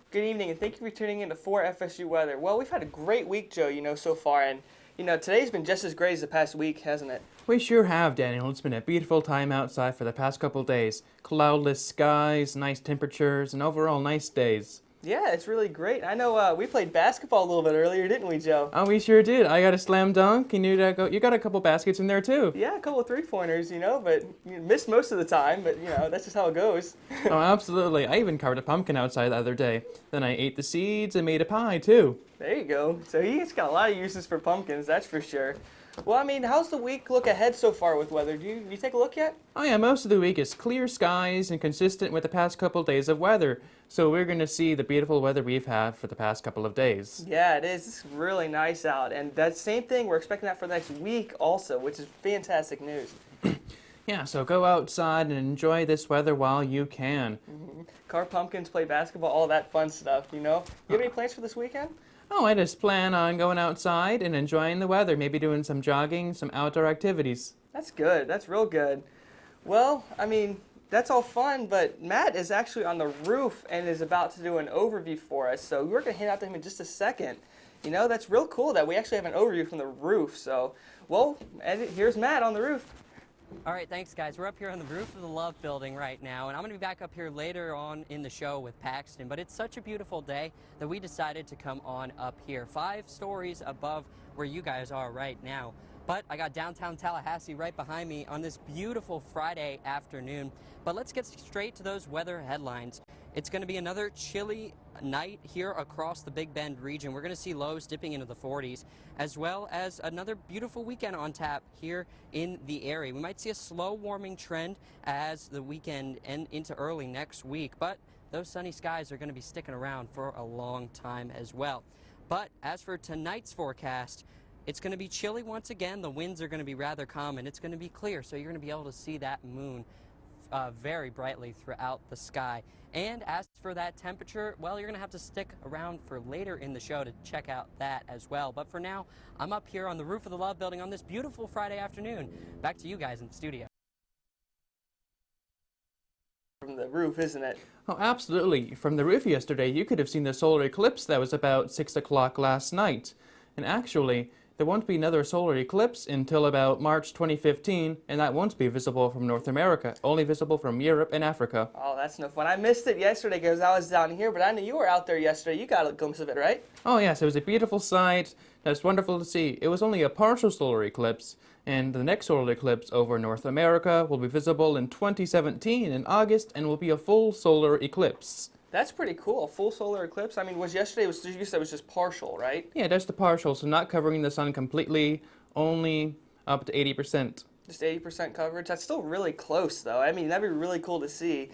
Good evening, and thank you for tuning in to 4 FSU Weather. Well, we've had a great week, Joe, so far, and, today's been just as great as the past week, hasn't it? We sure have, Daniel. It's been a beautiful time outside for the past couple days. Cloudless skies, nice temperatures, and overall nice days. Yeah, it's really great. I know we played basketball a little bit earlier, didn't we, Joe? Oh, we sure did. I got a slam dunk, and you got a couple baskets in there, too. Yeah, a couple of three-pointers, but you missed most of the time, but, that's just how it goes. Oh, absolutely. I even carved a pumpkin outside the other day. Then I ate the seeds and made a pie, too. There you go. So he's got a lot of uses for pumpkins, that's for sure. Well, how's the week look ahead so far with weather? Do you take a look yet? Oh yeah, most of the week is clear skies and consistent with the past couple days of weather. So we're going to see the beautiful weather we've had for the past couple of days. Yeah, it is. It's really nice out. And that same thing, we're expecting that for the next week also, which is fantastic news. Yeah, so go outside and enjoy this weather while you can. Carve pumpkins, play basketball, all that fun stuff, You have any plans for this weekend? Oh, I just plan on going outside and enjoying the weather, maybe doing some jogging, some outdoor activities. That's good. That's real good. Well, that's all fun, but Matt is actually on the roof and is about to do an overview for us. So we're going to hand out to him in just a second. That's real cool that we actually have an overview from the roof. So, well, here's Matt on the roof. All right, thanks, guys. We're up here on the roof of the Love Building right now, and I'm going to be back up here later on in the show with Paxton, but it's such a beautiful day that we decided to come on up here, 5 stories above where you guys are right now. But I got downtown Tallahassee right behind me on this beautiful Friday afternoon. But let's get straight to those weather headlines. It's going to be another chilly night here across the Big Bend region. We're going to see lows dipping into the 40s, as well as another beautiful weekend on tap here in the area. We might see a slow warming trend as the weekend and into early next week, but those sunny skies are going to be sticking around for a long time as well. But as for tonight's forecast, it's going to be chilly once again. The winds are going to be rather calm, and it's going to be clear, so you're going to be able to see that moon very brightly throughout the sky. And as for that temperature, well, you're going to have to stick around for later in the show to check out that as well. But for now, I'm up here on the roof of the Love Building on this beautiful Friday afternoon. Back to you guys in the studio. From the roof, isn't it? Oh, absolutely. From the roof yesterday, you could have seen the solar eclipse that was about 6 o'clock last night. And actually, there won't be another solar eclipse until about March 2015, and that won't be visible from North America, only visible from Europe and Africa. Oh, that's no fun. I missed it yesterday because I was down here, but I knew you were out there yesterday. You got a glimpse of it, right? Oh yes, it was a beautiful sight. That's wonderful to see. It was only a partial solar eclipse, and the next solar eclipse over North America will be visible in 2017 in August and will be a full solar eclipse. That's pretty cool. A full solar eclipse. You said it was just partial, right? Yeah, that's the partial, so not covering the sun completely, only up to 80%. Just 80% coverage. That's still really close, though. That'd be really cool to see.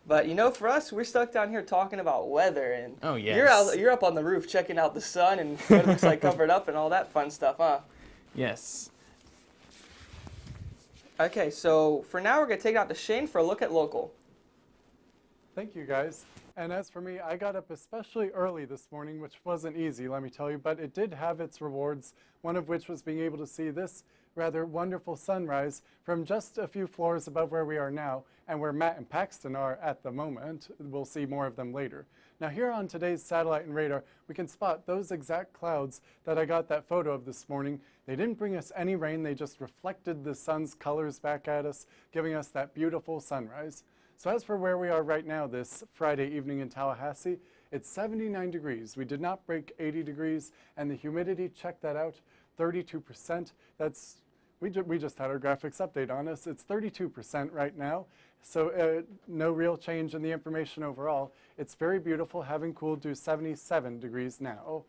But for us, we're stuck down here talking about weather, and oh yes, you're up on the roof checking out the sun and what it looks like covered up and all that fun stuff, huh? Yes. Okay, so for now, we're gonna take it out to Shane for a look at local. Thank you, guys. And as for me, I got up especially early this morning, which wasn't easy, let me tell you, but it did have its rewards, one of which was being able to see this rather wonderful sunrise from just a few floors above where we are now and where Matt and Paxton are at the moment. We'll see more of them later. Now here on today's satellite and radar, we can spot those exact clouds that I got that photo of this morning. They didn't bring us any rain, they just reflected the sun's colors back at us, giving us that beautiful sunrise. So as for where we are right now this Friday evening in Tallahassee, it's 79 degrees. We did not break 80 degrees, and the humidity, check that out, 32%. We just had our graphics update on us. It's 32% right now, so no real change in the information overall. It's very beautiful, having cooled to 77 degrees now.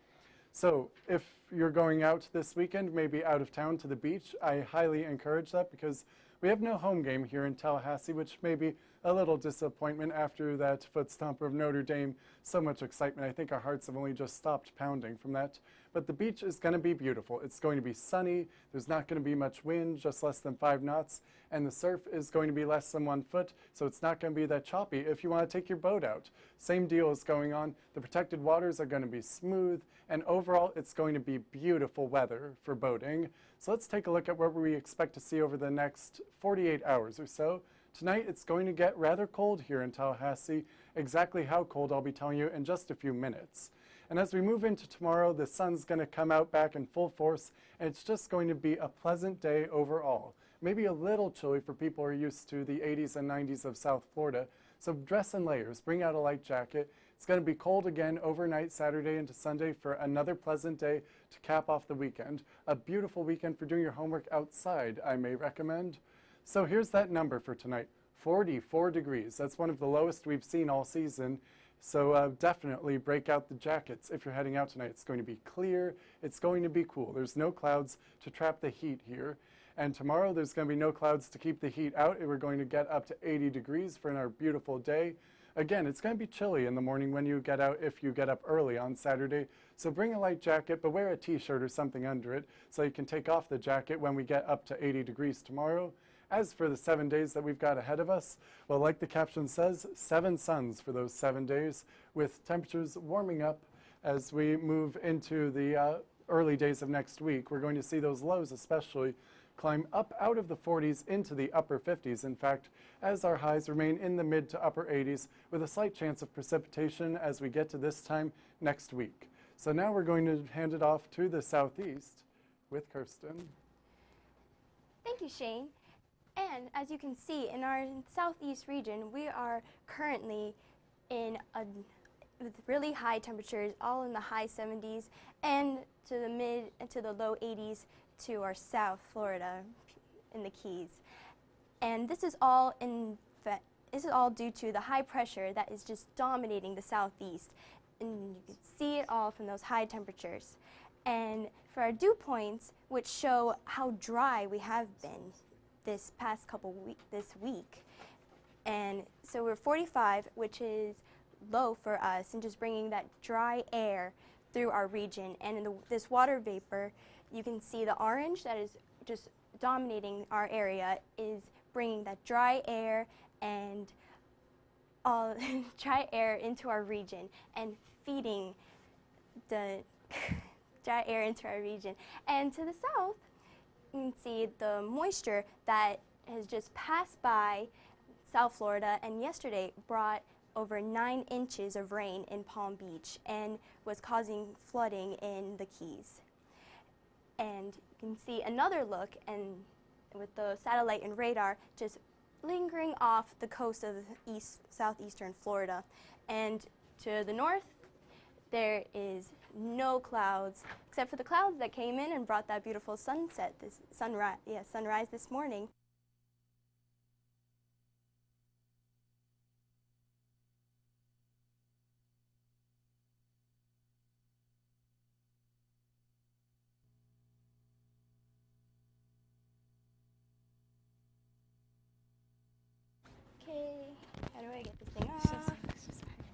So if you're going out this weekend, maybe out of town to the beach, I highly encourage that because we have no home game here in Tallahassee, which may be a little disappointment after that foot stomper of Notre Dame. So much excitement. I think our hearts have only just stopped pounding from that. But the beach is going to be beautiful. It's going to be sunny. There's not going to be much wind, just less than 5 knots. And the surf is going to be less than 1 foot, so it's not going to be that choppy if you want to take your boat out. Same deal is going on. The protected waters are going to be smooth, and overall it's going to be beautiful weather for boating. So let's take a look at what we expect to see over the next 48 hours or so. Tonight it's going to get rather cold here in Tallahassee. Exactly how cold I'll be telling you in just a few minutes. And as we move into tomorrow, the sun's going to come out back in full force, and it's just going to be a pleasant day overall. Maybe a little chilly for people who are used to the 80s and 90s of South Florida, so dress in layers, bring out a light jacket. It's going to be cold again overnight Saturday into Sunday for another pleasant day to cap off the weekend. A beautiful weekend for doing your homework outside, I may recommend. So here's that number for tonight, 44 degrees. That's one of the lowest we've seen all season. So definitely break out the jackets if you're heading out tonight. It's going to be clear. It's going to be cool. There's no clouds to trap the heat here. And tomorrow there's going to be no clouds to keep the heat out. We're going to get up to 80 degrees for our beautiful day. Again, it's going to be chilly in the morning when you get out if you get up early on Saturday. So bring a light jacket, but wear a t-shirt or something under it so you can take off the jacket when we get up to 80 degrees tomorrow. As for the 7 days that we've got ahead of us, well, like the caption says, 7 suns for those 7 days, with temperatures warming up as we move into the early days of next week. We're going to see those lows especially climb up out of the 40s into the upper 50s. In fact, as our highs remain in the mid to upper 80s with a slight chance of precipitation as we get to this time next week. So now we're going to hand it off to the southeast with Kirsten. Thank you, Shane. And as you can see, in our southeast region, we are currently with really high temperatures, all in the high 70s and to the mid and to the low 80s to our South Florida in the Keys. And this is all due to the high pressure that is just dominating the southeast. And you can see it all from those high temperatures. And for our dew points, which show how dry we have been this past this week. And so we're 45, which is low for us, and just bringing that dry air through our region. And in this water vapor, you can see the orange that is just dominating our area is bringing that dry air and all dry air into our region and feeding the dry air into our region. And to the south, you can see the moisture that has just passed by South Florida, and yesterday brought over 9 inches of rain in Palm Beach and was causing flooding in the Keys. And you can see another look, and with the satellite and radar just lingering off the coast of southeastern Florida. And to the north, there is no clouds, except for the clouds that came in and brought that beautiful sunrise this morning. Okay, how do I get this thing off?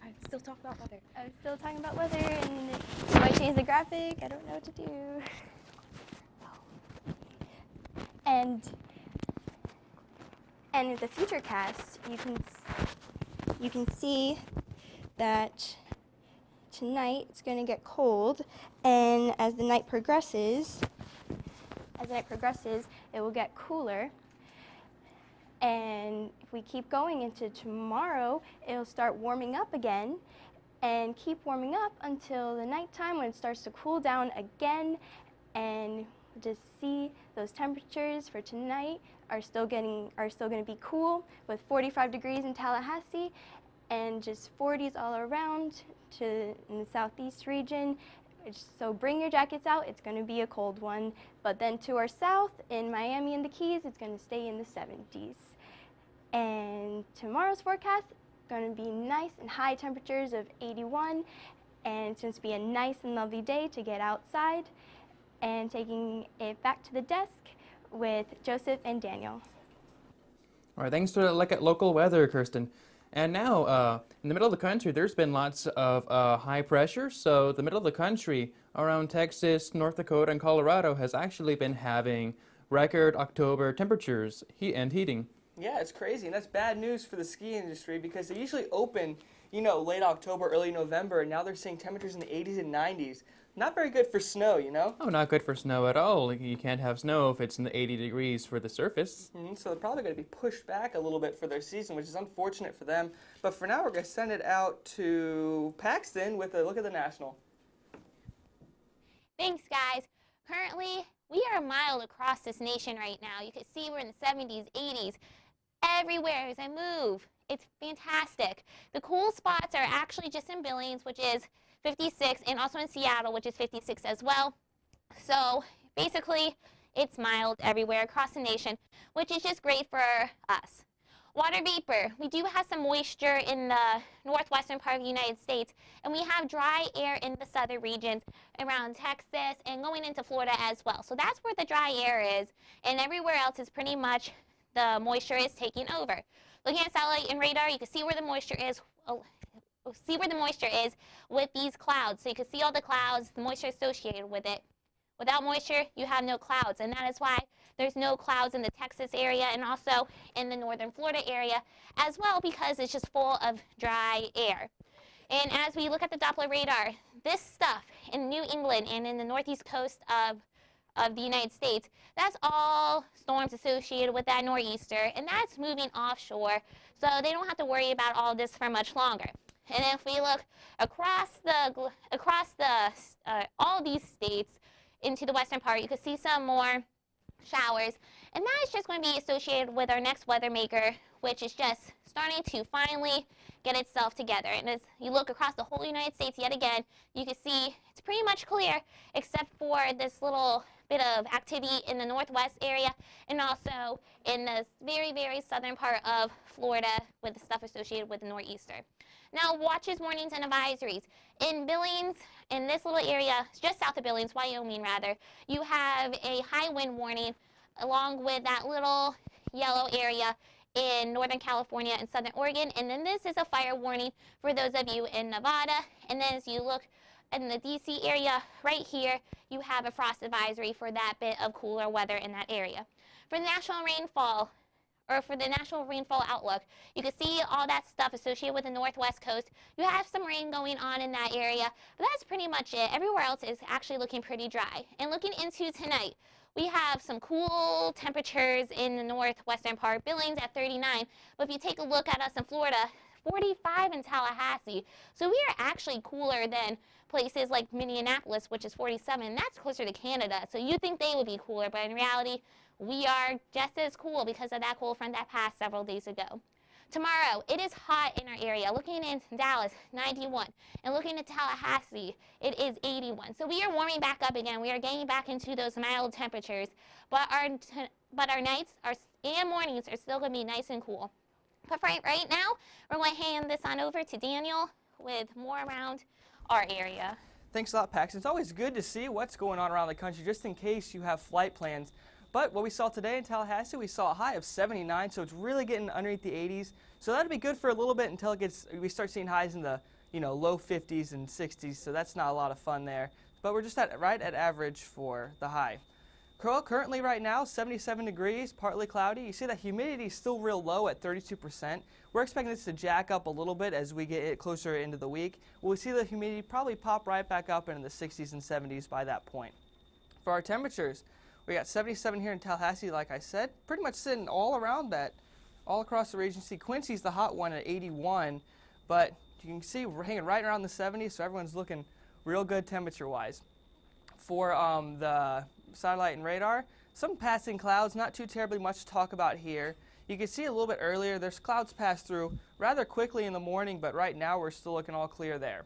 I'm still talking about weather. I'm still talking about weather, and if I change the graphic, I don't know what to do. And with the future cast, you can see that tonight it's going to get cold, and as the night progresses, it will get cooler. And if we keep going into tomorrow, it'll start warming up again and keep warming up until the nighttime when it starts to cool down again. And just see those temperatures for tonight are still going to be cool, with 45 degrees in Tallahassee and just 40s all around in the southeast region. So bring your jackets out. It's going to be a cold one. But then to our south, in Miami and the Keys, it's going to stay in the 70s. And tomorrow's forecast is going to be nice and high temperatures of 81. And it's going to be a nice and lovely day to get outside. And taking it back to the desk with Joseph and Daniel. All right, thanks for the look at local weather, Kirsten. And now, in the middle of the country, there's been lots of high pressure. So the middle of the country around Texas, North Dakota, and Colorado has actually been having record October temperatures and heating. Yeah, it's crazy, and that's bad news for the ski industry because they usually open, late October, early November, and now they're seeing temperatures in the 80s and 90s. Not very good for snow, you know? Oh, not good for snow at all. You can't have snow if it's in the 80 degrees for the surface. So they're probably going to be pushed back a little bit for their season, which is unfortunate for them. But for now, we're going to send it out to Paxton with a look at the National. Thanks, guys. Currently, we are mild across this nation right now. You can see we're in the 70s, 80s, everywhere as I move. It's fantastic. The cool spots are actually just in Billings, which is 56, and also in Seattle, which is 56 as well. So basically, it's mild everywhere across the nation, which is just great for us. Water vapor. We do have some moisture in the northwestern part of the United States, and we have dry air in the southern regions around Texas and going into Florida as well. So that's where the dry air is, and everywhere else is pretty much the moisture is taking over. Looking at satellite and radar, you can see where the moisture is. With these clouds. So you can see all the clouds, the moisture associated with it. Without moisture, you have no clouds, and that is why there's no clouds in the Texas area and also in the northern Florida area as well, because it's just full of dry air. And as we look at the Doppler radar, this stuff in New England and in the northeast coast of the United States, that's all storms associated with that nor'easter, and that's moving offshore, so they don't have to worry about all this for much longer. And if we look across all these states into the western part, you can see some more showers, and that is just going to be associated with our next weather maker, which is just starting to finally get itself together. And as you look across the whole United States yet again, you can see it's pretty much clear except for this little bit of activity in the northwest area and also in the very, very southern part of Florida with the stuff associated with the nor'easter. Now, watches, warnings, and advisories. In Billings, in this little area, just south of Billings, Wyoming rather, you have a high wind warning along with that little yellow area in Northern California and Southern Oregon. And then this is a fire warning for those of you in Nevada. And then as you look in the DC area right here, you have a frost advisory for that bit of cooler weather in that area. For the national rainfall, or for the national rainfall outlook, you can see all that stuff associated with the northwest coast. You have some rain going on in that area, but that's pretty much it. Everywhere else is actually looking pretty dry. And looking into tonight, we have some cool temperatures in the northwestern part, Billings at 39, but if you take a look at us in Florida, 45 in Tallahassee. So we are actually cooler than places like Minneapolis, which is 47. That's closer to Canada. So you think they would be cooler, but in reality, we are just as cool because of that cold front that passed several days ago. Tomorrow, it is hot in our area. Looking in Dallas, 91. And looking at Tallahassee, it is 81. So we are warming back up again. We are getting back into those mild temperatures. But our nights and mornings are still going to be nice and cool. But right now, we're going to hand this on over to Daniel with more around our area. Thanks a lot, Pax. It's always good to see what's going on around the country, just in case you have flight plans. But what we saw today in Tallahassee, we saw a high of 79, so it's really getting underneath the 80s. So that'll be good for a little bit until we start seeing highs in the low 50s and 60s. So that's not a lot of fun there. But we're just right at average for the high. Currently right now, 77 degrees, partly cloudy. You see that humidity is still real low at 32%. We're expecting this to jack up a little bit as we get it closer into the week. We'll see the humidity probably pop right back up into the 60s and 70s by that point. For our temperatures, we got 77 here in Tallahassee, like I said, pretty much sitting all around that, all across the region. See, Quincy's the hot one at 81, but you can see we're hanging right around the 70s, so everyone's looking real good temperature-wise. For the satellite and radar, some passing clouds, not too terribly much to talk about here. You can see a little bit earlier, there's clouds pass through rather quickly in the morning, but right now we're still looking all clear there.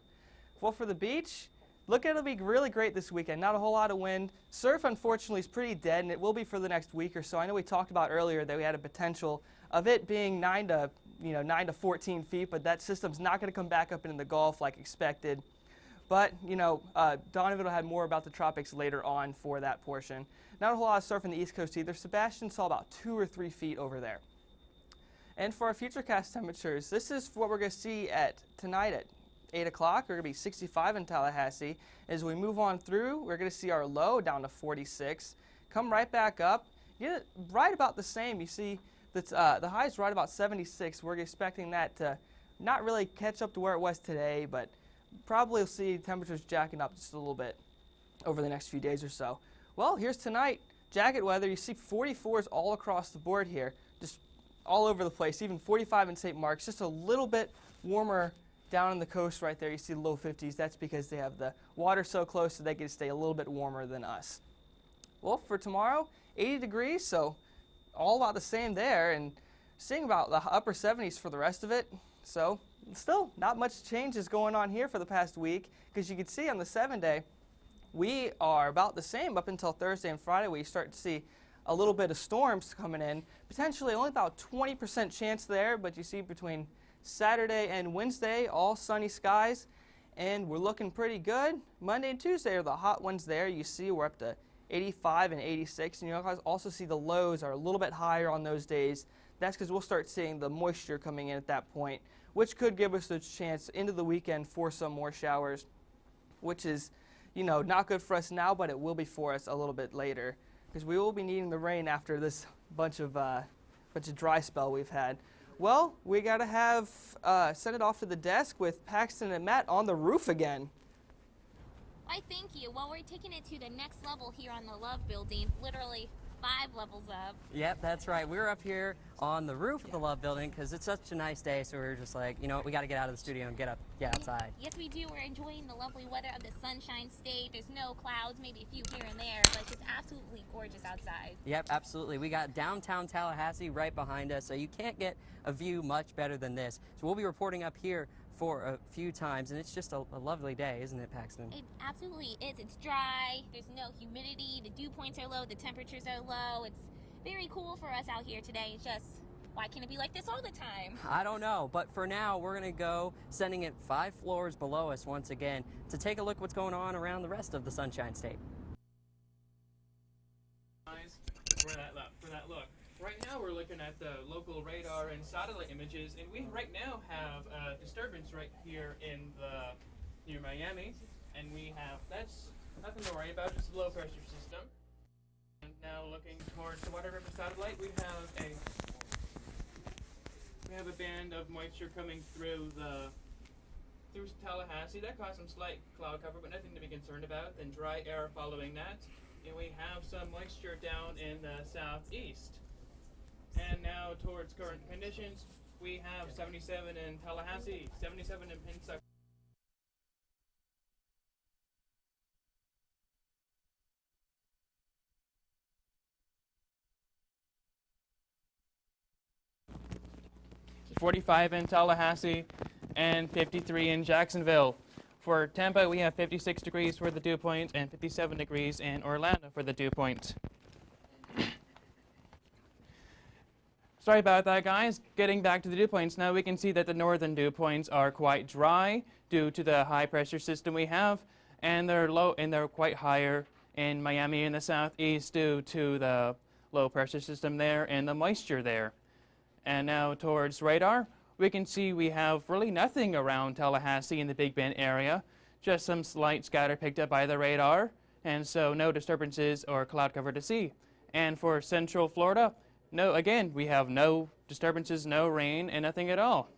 Well, for the beach, it'll be really great this weekend. Not a whole lot of wind. Surf, unfortunately, is pretty dead, and it will be for the next week or so. I know we talked about earlier that we had a potential of it being 9 to 14 feet, but that system's not going to come back up into the Gulf like expected. But, Donovan will have more about the tropics later on for that portion. Not a whole lot of surf on the East Coast either. Sebastian saw about 2 or 3 feet over there. And for our futurecast temperatures, this is what we're going to see tonight at 8 o'clock. We're going to be 65 in Tallahassee. As we move on through, we're going to see our low down to 46. Come right back up. Get it right about the same. You see that the high is right about 76. We're expecting that to not really catch up to where it was today, but probably will see temperatures jacking up just a little bit. over the next few days or so. Well, here's tonight. Jacket weather. You see 44s all across the board here, just all over the place, even 45 in St. Mark's, just a little bit warmer down on the coast right there. You see the low 50s. That's because they have the water so close so they can stay a little bit warmer than us. Well, for tomorrow, 80 degrees, so all about the same there, and seeing about the upper 70s for the rest of it. So still not much changes going on here for the past week, because you can see on the 7-day, we are about the same up until Thursday and Friday, where you start to see a little bit of storms coming in. Potentially only about 20% chance there, but you see between Saturday and Wednesday, all sunny skies, and we're looking pretty good. Monday and Tuesday are the hot ones there. You see we're up to 85 and 86, and you also see the lows are a little bit higher on those days. That's because we'll start seeing the moisture coming in at that point, which could give us a chance into the weekend for some more showers, which is, you know, not good for us now, but it will be for us a little bit later, because we will be needing the rain after this bunch of dry spell we've had. Well, we got to send it off to the desk with Paxton and Matt on the roof again. Why, thank you. Well, we're taking it to the next level here on the Love Building, literally 5 levels up. Yep, that's right. We're up here on the roof of the Love Building because it's such a nice day, so we're just like, you know what, we got to get out of the studio and get outside. Yes, we do. We're enjoying the lovely weather of the Sunshine State. There's no clouds, maybe a few here and there, but it's absolutely gorgeous outside. Yep, absolutely. We got downtown Tallahassee right behind us, so you can't get a view much better than this. So we'll be reporting up here for a few times, and it's just a lovely day, isn't it, Paxton? It absolutely is. It's dry, there's no humidity, the dew points are low, the temperatures are low. It's very cool for us out here today. It's just, why can't it be like this all the time? I don't know, but for now, we're going to go sending it 5 floors below us once again to take a look what's going on around the rest of the Sunshine State. For that look. Right now we're looking at the local radar and satellite images, and we right now have a disturbance right here near Miami, and that's nothing to worry about, just a low pressure system. And now looking towards the Water River satellite, we have a band of moisture coming through Tallahassee. That caused some slight cloud cover, but nothing to be concerned about. Then dry air following that, and we have some moisture down in the southeast. And now towards current conditions, we have 77 in Tallahassee, 77 in Pensacola. .45 in Tallahassee and 53 in Jacksonville. For Tampa, we have 56 degrees for the dew point and 57 degrees in Orlando for the dew point. Sorry about that, guys. Getting back to the dew points now, we can see that the northern dew points are quite dry due to the high pressure system we have, and they're low and they're quite higher in Miami in the southeast due to the low pressure system there and the moisture there. And now towards radar, we can see we have really nothing around Tallahassee in the Big Bend area, just some slight scatter picked up by the radar, and so no disturbances or cloud cover to see. And for central Florida, no, again, we have no disturbances, no rain, and nothing at all.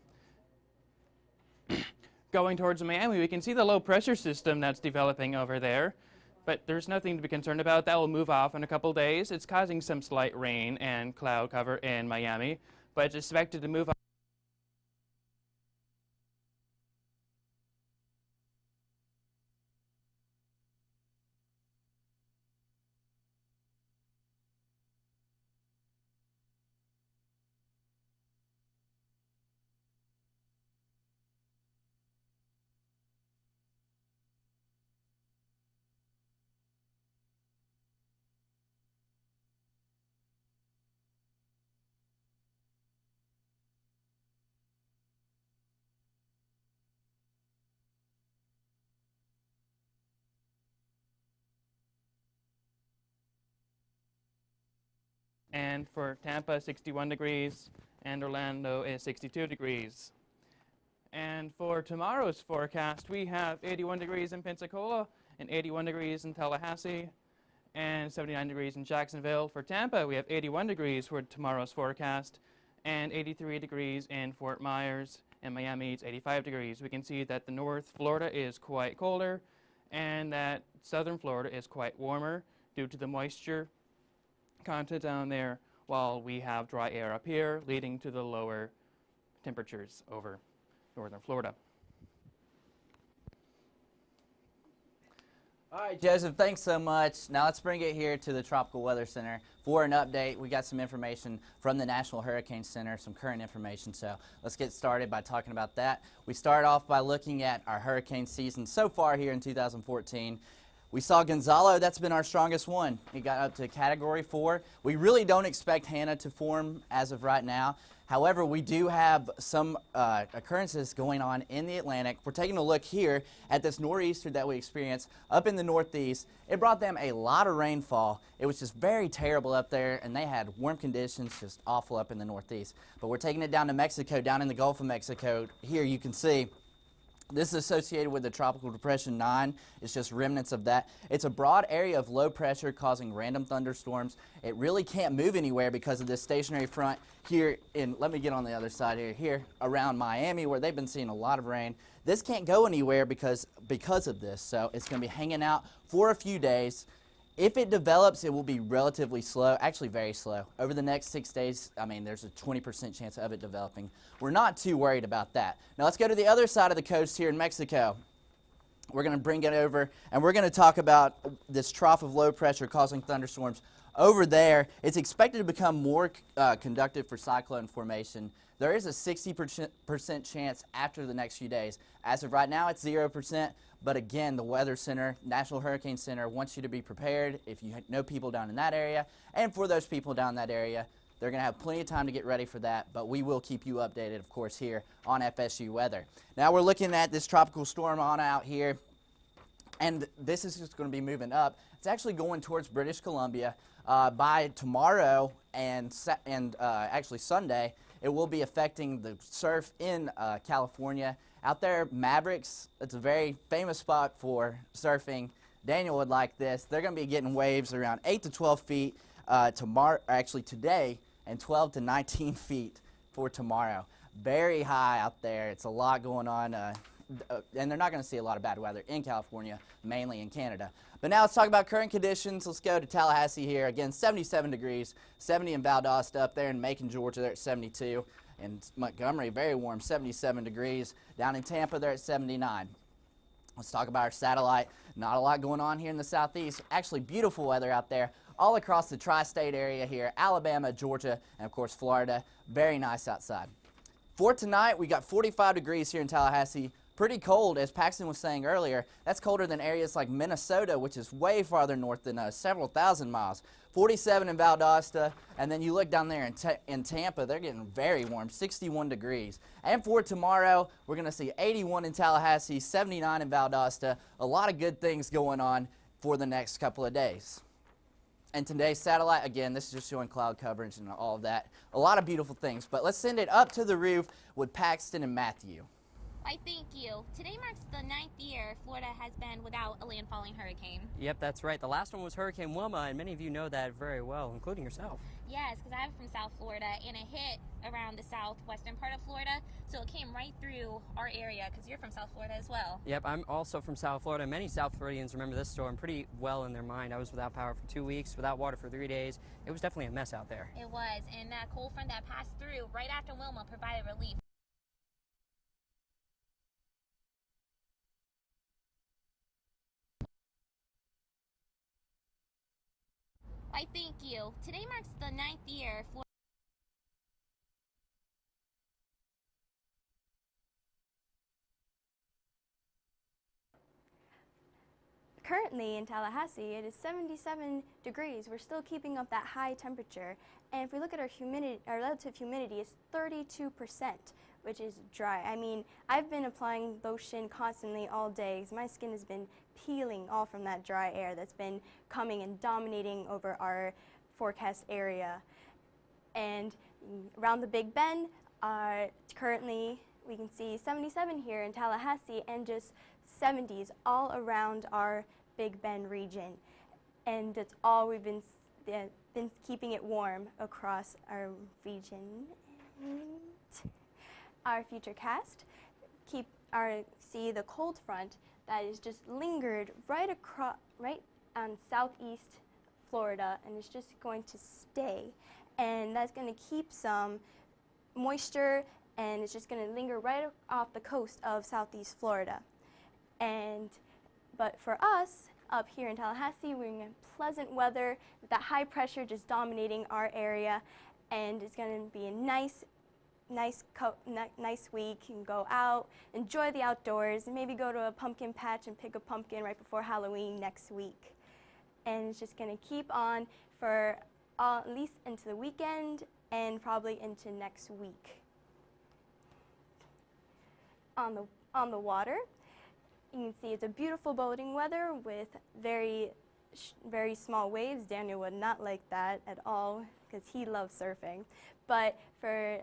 Going towards Miami, we can see the low pressure system that's developing over there, but there's nothing to be concerned about. That will move off in a couple days. It's causing some slight rain and cloud cover in Miami, but it's expected to move off. And for Tampa, 61 degrees, and Orlando is 62 degrees. And for tomorrow's forecast, we have 81 degrees in Pensacola, and 81 degrees in Tallahassee, and 79 degrees in Jacksonville. For Tampa, we have 81 degrees for tomorrow's forecast, and 83 degrees in Fort Myers, and Miami is 85 degrees. We can see that the North Florida is quite colder, and that southern Florida is quite warmer due to the moisture content down there, while we have dry air up here, leading to the lower temperatures over northern Florida. All right, Joseph, thanks so much. Now let's bring it here to the Tropical Weather Center for an update. We got some information from the National Hurricane Center, some current information, so let's get started by talking about that. We start off by looking at our hurricane season so far here in 2014. We saw Gonzalo, that's been our strongest one. It got up to Category 4. We really don't expect Hannah to form as of right now. However, we do have some occurrences going on in the Atlantic. We're taking a look here at this nor'easter that we experienced up in the northeast. It brought them a lot of rainfall. It was just very terrible up there, and they had warm conditions, just awful up in the northeast. But we're taking it down to Mexico, down in the Gulf of Mexico. Here you can see this is associated with the Tropical Depression 9. It's just remnants of that. It's a broad area of low pressure causing random thunderstorms. It really can't move anywhere because of this stationary front here in, let me get on the other side here around Miami, where they've been seeing a lot of rain. This can't go anywhere because of this, so it's going to be hanging out for a few days. If it develops, it will be relatively slow, actually very slow. Over the next 6 days, I mean, there's a 20% chance of it developing. We're not too worried about that. Now let's go to the other side of the coast here in Mexico. We're going to bring it over, and we're going to talk about this trough of low pressure causing thunderstorms. Over there, it's expected to become more conductive for cyclone formation. There is a 60% chance after the next few days. As of right now, it's 0%. But again, the Weather Center, National Hurricane Center, wants you to be prepared if you know people down in that area. And for those people down in that area, they're going to have plenty of time to get ready for that. But we will keep you updated, of course, here on FSU Weather. Now we're looking at this tropical storm on out here. And this is just going to be moving up. It's actually going towards British Columbia. By tomorrow and actually Sunday, it will be affecting the surf in California. Out there, Mavericks, it's a very famous spot for surfing. Daniel would like this. They're going to be getting waves around 8 to 12 feet today, and 12 to 19 feet for tomorrow. Very high out there. It's a lot going on. And they're not going to see a lot of bad weather in California, mainly in Canada. But now let's talk about current conditions. Let's go to Tallahassee here. Again, 77 degrees, 70 in Valdosta, up there in Macon, Georgia, they're at 72. In Montgomery, very warm, 77 degrees. Down in Tampa, they're at 79. Let's talk about our satellite. Not a lot going on here in the southeast. Actually, beautiful weather out there all across the tri-state area here, Alabama, Georgia, and of course Florida. Very nice outside. For tonight, we got 45 degrees here in Tallahassee. Pretty cold, as Paxton was saying earlier. That's colder than areas like Minnesota, which is way farther north than us, several thousand miles. 47 in Valdosta, and then you look down there in Tampa, they're getting very warm, 61 degrees. And for tomorrow, we're going to see 81 in Tallahassee, 79 in Valdosta. A lot of good things going on for the next couple of days. And today's satellite, again, this is just showing cloud coverage and all of that. A lot of beautiful things, but let's send it up to the roof with Paxton and Matthew. Why, thank you. Today marks the 9th year Florida has been without a landfalling hurricane. Yep, that's right. The last one was Hurricane Wilma, and many of you know that very well, including yourself. Yes, because I'm from South Florida, and it hit around the southwestern part of Florida, so it came right through our area, because you're from South Florida as well. Yep, I'm also from South Florida. Many South Floridians remember this storm pretty well in their mind. I was without power for 2 weeks, without water for 3 days. It was definitely a mess out there. It was, and that cold front that passed through right after Wilma provided relief. Why, thank you. Today marks the 9th year Florida. Currently in Tallahassee, it is 77 degrees. We're still keeping up that high temperature. And if we look at our humidity, our relative humidity is 32%, which is dry. I mean, I've been applying lotion constantly all day because my skin has been peeling all from that dry air that's been coming and dominating over our forecast area. And around the Big Bend, currently we can see 77 here in Tallahassee and just 70s all around our Big Bend region. And that's all we've been keeping it warm across our region. And our future cast, see the cold front that is just lingered right on southeast Florida, and it's just going to stay. And that's going to keep some moisture, and it's just going to linger right off the coast of southeast Florida. But for us, up here in Tallahassee, we're in pleasant weather with that high pressure just dominating our area, and it's going to be a nice week. You can go out, enjoy the outdoors, and maybe go to a pumpkin patch and pick a pumpkin right before Halloween next week. And it's just going to keep on for at least into the weekend and probably into next week. On the water, you can see it's a beautiful boating weather with very small waves. Daniel would not like that at all because he loves surfing. But for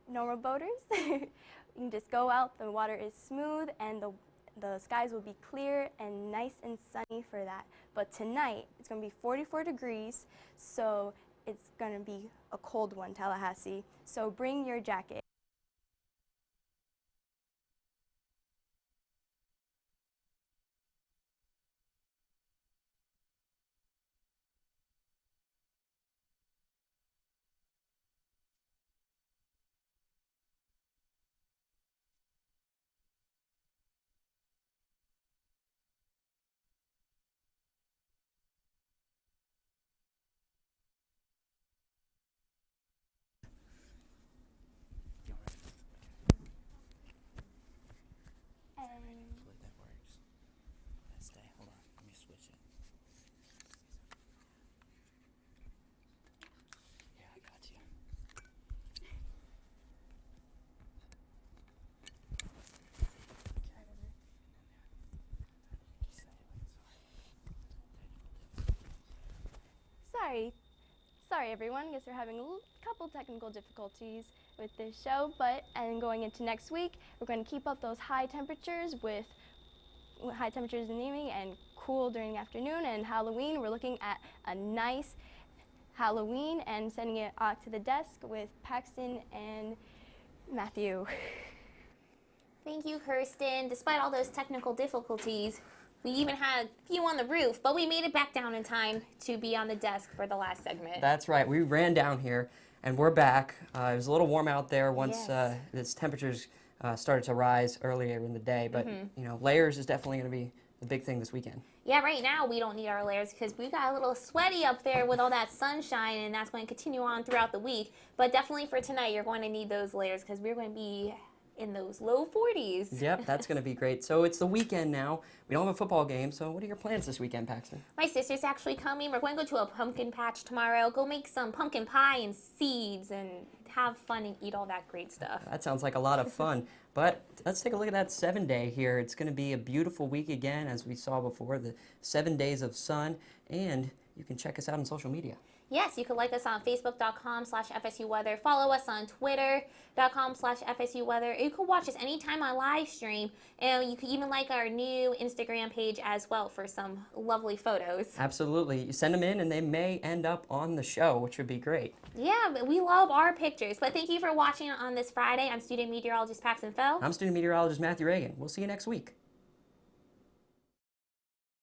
normal boaters, you can just go out. The water is smooth and the skies will be clear and nice and sunny for that. But tonight it's going to be 44 degrees, so it's going to be a cold one, Tallahassee. So bring your jacket. Hopefully that works. Let's stay. Hold on. Let me switch it. Yeah, I got you. Sorry everyone, guess we're having a couple technical difficulties with this show, and going into next week, we're going to keep up those high temperatures with high temperatures in the evening and cool during the afternoon. And Halloween, we're looking at a nice Halloween and sending it out to the desk with Paxton and Matthew. Thank you, Kirsten. Despite all those technical difficulties, we even had a few on the roof, but we made it back down in time to be on the desk for the last segment. That's right. We ran down here, and we're back. It was a little warm out there once Yes. its temperatures started to rise earlier in the day, but layers is definitely going to be the big thing this weekend. Yeah, right now we don't need our layers because we got a little sweaty up there with all that sunshine, and that's going to continue on throughout the week. But definitely for tonight, you're going to need those layers because we're going to be in those low 40s. Yep, that's going to be great. So it's the weekend now. We don't have a football game, so what are your plans this weekend, Paxton? My sister's actually coming. We're going to go to a pumpkin patch tomorrow, go make some pumpkin pie and seeds and have fun and eat all that great stuff. That sounds like a lot of fun. But let's take a look at that 7-day here. It's going to be a beautiful week again, as we saw before, the 7 days of sun, and you can check us out on social media. Yes, you can like us on Facebook.com/FSU Weather. Follow us on Twitter.com/FSU Weather. You can watch us anytime on live stream, and you can even like our new Instagram page as well for some lovely photos. Absolutely. You send them in, and they may end up on the show, which would be great. Yeah, but we love our pictures. But thank you for watching on this Friday. I'm student meteorologist Paxton Fell. I'm student meteorologist Matthew Reagan. We'll see you next week.